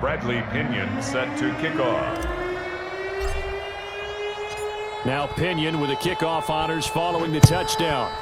Bradley Pinion set to kick off. Now Pinion with the kickoff honors following the touchdown.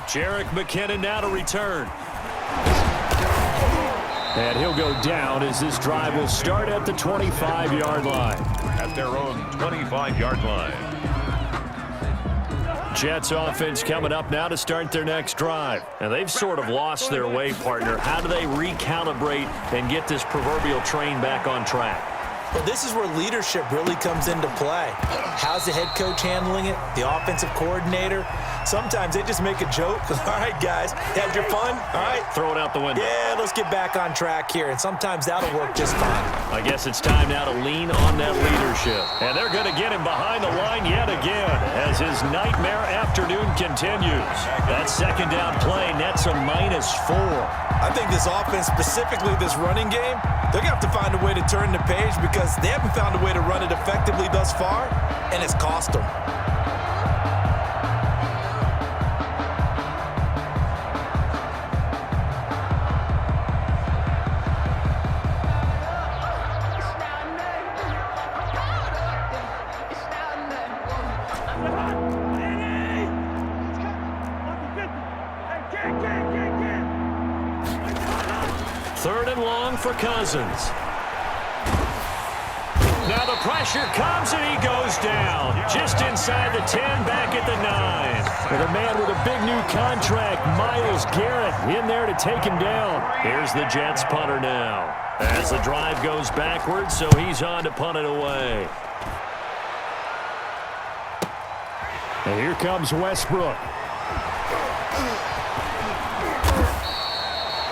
Jerick McKinnon now to return. And he'll go down as this drive will start at the 25-yard line. At their own 25-yard line. Jets offense coming up now to start their next drive. And they've sort of lost their way, partner. How do they recalibrate and get this proverbial train back on track? Well, this is where leadership really comes into play. How's the head coach handling it? The offensive coordinator? Sometimes they just make a joke. All right, guys, had your fun? All right. Throw it out the window. Yeah, let's get back on track here. And sometimes that'll work just fine. I guess it's time now to lean on that leadership. And they're going to get him behind the line yet again as his nightmare afternoon continues. That second down play nets a -4. I think this offense, specifically this running game, they're going to have to find a way to turn the page because they haven't found a way to run it effectively thus far, and it's cost them. Third and long for Cousins. Now the pressure comes and he goes down. Just inside the 10, back at the 9. And a man with a big new contract, Myles Garrett, in there to take him down. Here's the Jets punter now. As the drive goes backwards, so he's on to punt it away. And here comes Westbrook.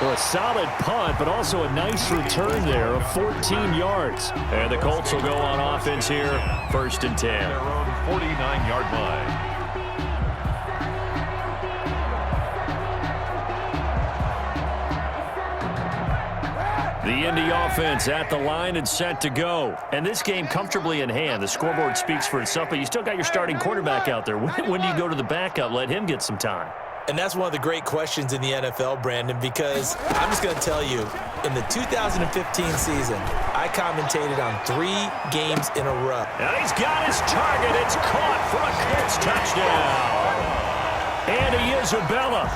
Well, a solid punt, but also a nice return there of 14 yards. And the Colts will go on offense here, 1st and 10. Their own 49-yard line. The Indy offense at the line and set to go. And this game comfortably in hand. The scoreboard speaks for itself, but you still got your starting quarterback out there. When do you go to the backup? Let him get some time. And that's one of the great questions in the NFL, Brandon, because I'm just going to tell you, in the 2015 season, I commentated on 3 games in a row. And he's got his target. It's caught for a Colts touchdown. Andy Isabella,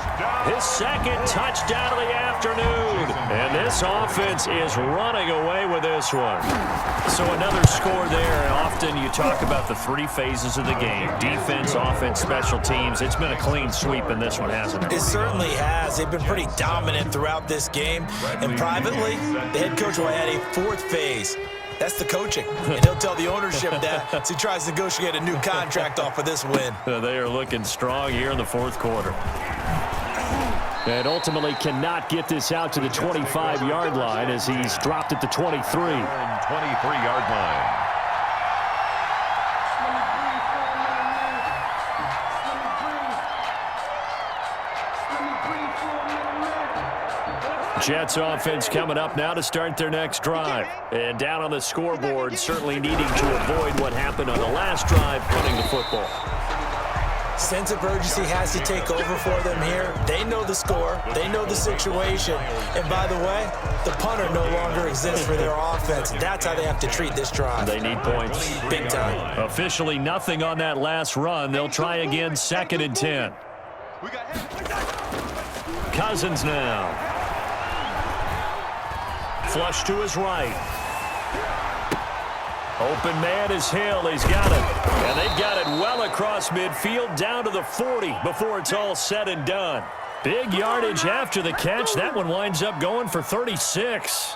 his second touchdown of the afternoon. And this offense is running away with this one. So another score there. Often you talk about the 3 phases of the game. Defense, offense, special teams. It's been a clean sweep in this one, hasn't it? It certainly has. They've been pretty dominant throughout this game. And privately, the head coach will add a 4th phase. That's the coaching. And he'll tell the ownership that as he tries to negotiate a new contract off of this win. They are looking strong here in the 4th quarter. And ultimately cannot get this out to the 25-yard line as he's dropped at the 23. 23-yard line. Jets offense coming up now to start their next drive. And down on the scoreboard, certainly needing to avoid what happened on the last drive, punting the football. Sense of urgency has to take over for them here. They know the score. They know the situation. And by the way, the punter no longer exists for their offense. That's how they have to treat this drive. They need points. Big time. Officially nothing on that last run. They'll try again, 2nd and 10. Cousins now. Flush to his right. Open man is Hill. He's got it. And they've got it well across midfield down to the 40 before it's all said and done. Big yardage after the catch. That one winds up going for 36.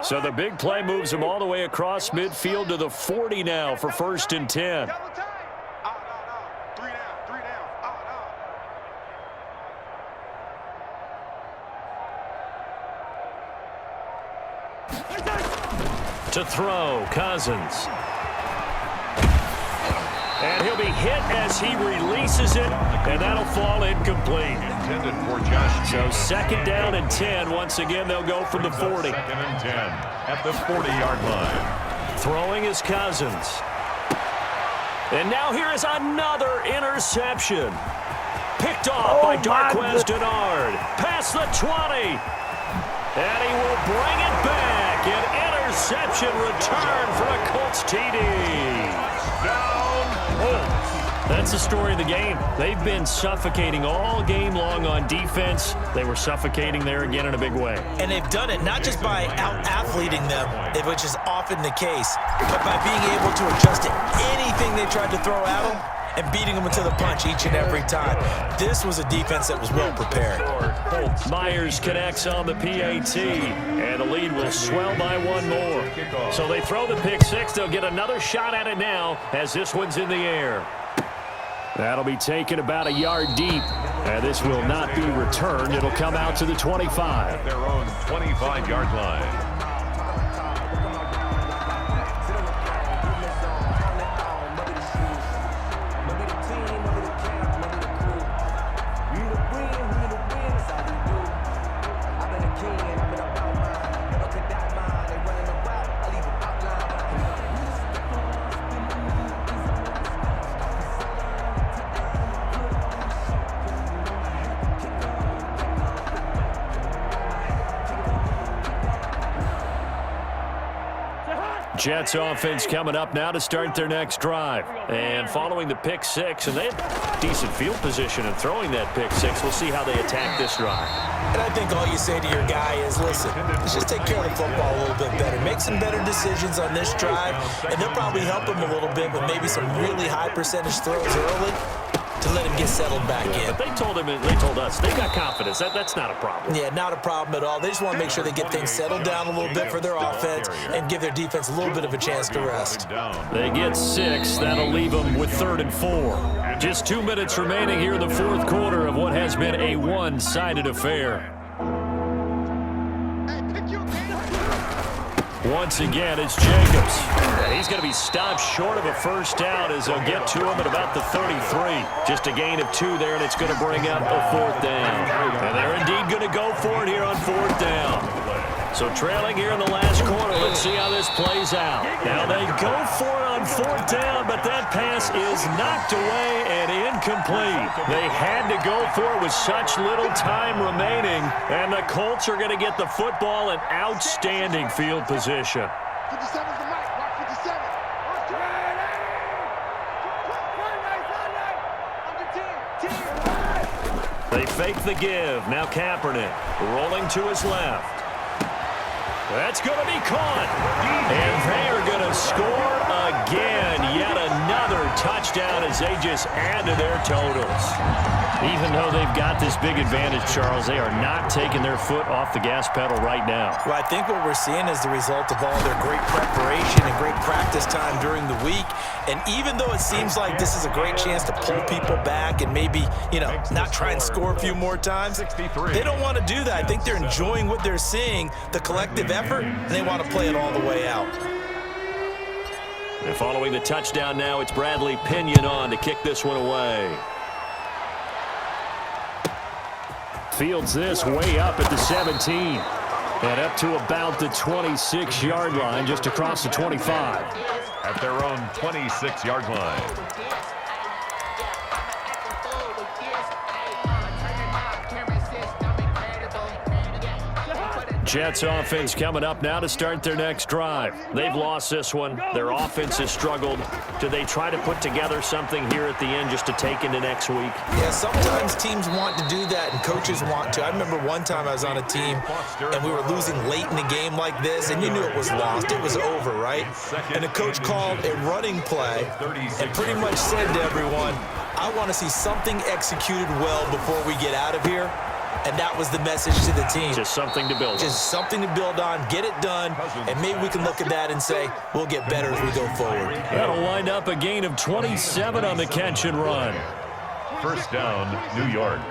So the big play moves him all the way across midfield to the 40 now for 1st and 10. To throw, Cousins. And he'll be hit as he releases it, and that'll fall incomplete. Intended for Josh. So 2nd down and 10. Once again, they'll go from the 40. 2nd and 10 at the 40-yard line. Throwing is Cousins. And now here is another interception. Picked off by Darquez Denard. Past the 20. And he will bring it back. An interception return for a Colts TD. That's the story of the game. They've been suffocating all game long on defense. They were suffocating there again in a big way. And they've done it not just by out-athleting them, which is often the case, but by being able to adjust to anything they tried to throw at them and beating them into the punch each and every time. This was a defense that was well prepared. Myers connects on the PAT, and the lead will swell by one more. So they throw the pick six. They'll get another shot at it now as this one's in the air. That'll be taken about a yard deep, and this will not be returned. It'll come out to the 25. At their own 25-yard line. Jets offense coming up now to start their next drive. And following the pick six, and they have decent field position in throwing that pick six. We'll see how they attack this drive. And I think all you say to your guy is, listen, let's just take care of the football a little bit better. Make some better decisions on this drive, and they'll probably help him a little bit with maybe some really high percentage throws early to let him get settled back in. But they told us, they got confidence. That's not a problem. Yeah, not a problem at all. They just want to make sure they get things settled down a little bit for their offense and give their defense a little bit of a chance to rest. They get 6. That'll leave them with 3rd and 4. Just 2 minutes remaining here in the fourth quarter of what has been a one-sided affair. Once again, it's Jacobs. And he's going to be stopped short of a first down as they'll get to him at about the 33. Just a gain of 2 there, and it's going to bring up a 4th down. And they're indeed going to go for it here on 4th down. So trailing here in the last quarter, let's see how this plays out. Now they go for it on 4th down, but that pass is knocked away and incomplete. They had to go for it with such little time remaining, and the Colts are going to get the football in outstanding field position. 57's the mic. Watch 57. They fake the give. Now Kaepernick rolling to his left. That's going to be caught. And they are going to score again. Yet another touchdown as they just add to their totals. Even though they've got this big advantage, Charles, they are not taking their foot off the gas pedal right now. Well, I think what we're seeing is the result of all their great preparation and great practice time during the week. And even though it seems like this is a great chance to pull people back and maybe, not try and score a few more times, they don't want to do that. I think they're enjoying what they're seeing, the collective effort, and they want to play it all the way out. And following the touchdown now, it's Bradley Pinion on to kick this one away. Fields this way up at the 17. And up to about the 26-yard line, just across the 25. At their own 26-yard line. Jets offense coming up now to start their next drive. They've lost this one. Their offense has struggled. Do they try to put together something here at the end just to take into next week? Yeah, sometimes teams want to do that and coaches want to. I remember one time I was on a team and we were losing late in a game like this, and you knew it was lost. It was over, right? And the coach called a running play and pretty much said to everyone, I want to see something executed well before we get out of here. And that was the message to the team. Just something to build on. Just something to build on, get it done, and maybe we can look at that and say, we'll get better as we go forward. That'll wind up a gain of 27 on the catch and run. First down, New York.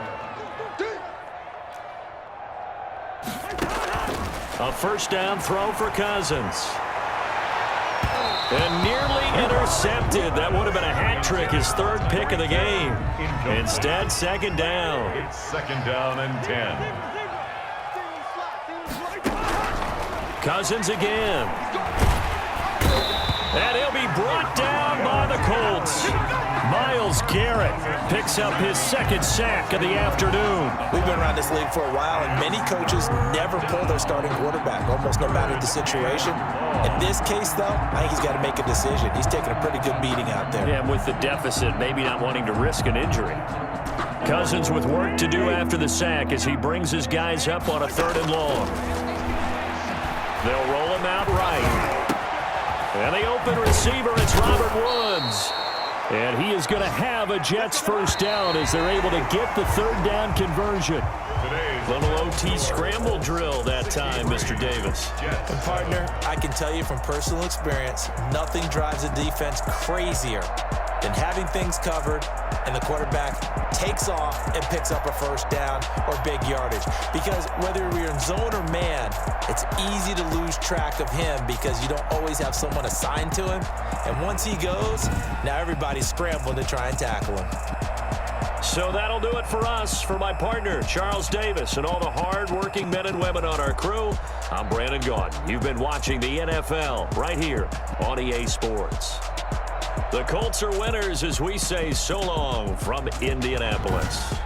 A first down throw for Cousins. And nearly intercepted. That would have been a hat trick, his 3rd pick of the game. Instead, 2nd down. It's 2nd down and 10. Cousins again. And he'll be brought down by the Colts. Myles Garrett picks up his second sack of the afternoon. We've been around this league for a while, and many coaches never pull their starting quarterback, almost no matter the situation. In this case, though, I think he's got to make a decision. He's taking a pretty good beating out there. Yeah, and with the deficit, maybe not wanting to risk an injury. Cousins with work to do after the sack as he brings his guys up on a 3rd and long. They'll roll him out right. And the open receiver, it's Robert Woods. And he is going to have a Jets first down as they're able to get the 3rd down conversion. Little OT scramble drill that time, Mr. Davis. And partner, I can tell you from personal experience, nothing drives a defense crazier than having things covered and the quarterback takes off and picks up a first down or big yardage. Because whether you're in zone or man, it's easy to lose track of him because you don't always have someone assigned to him. And once he goes, now everybody's scrambling to try and tackle him. So that'll do it for us. For my partner, Charles Davis, and all the hard-working men and women on our crew, I'm Brandon Gaudin. You've been watching the NFL right here on EA Sports. The Colts are winners as we say so long from Indianapolis.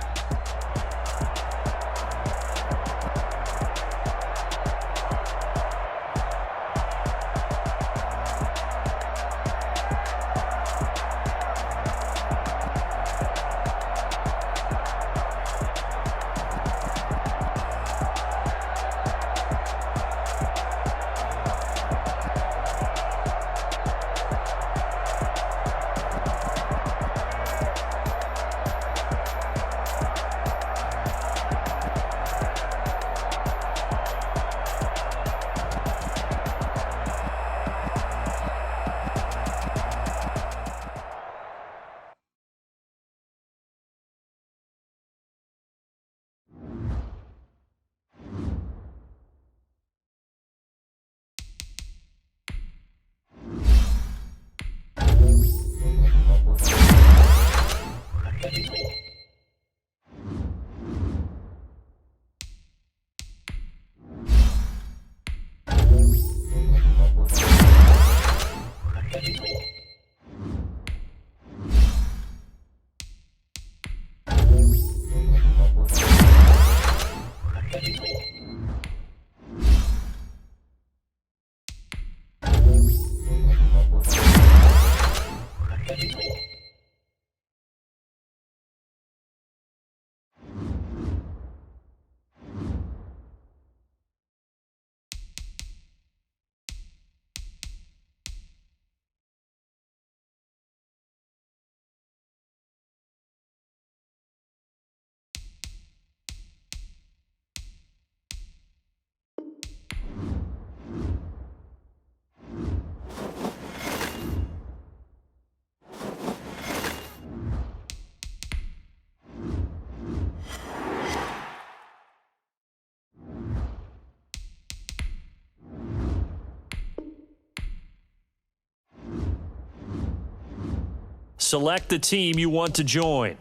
Select the team you want to join.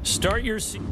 Start your seat.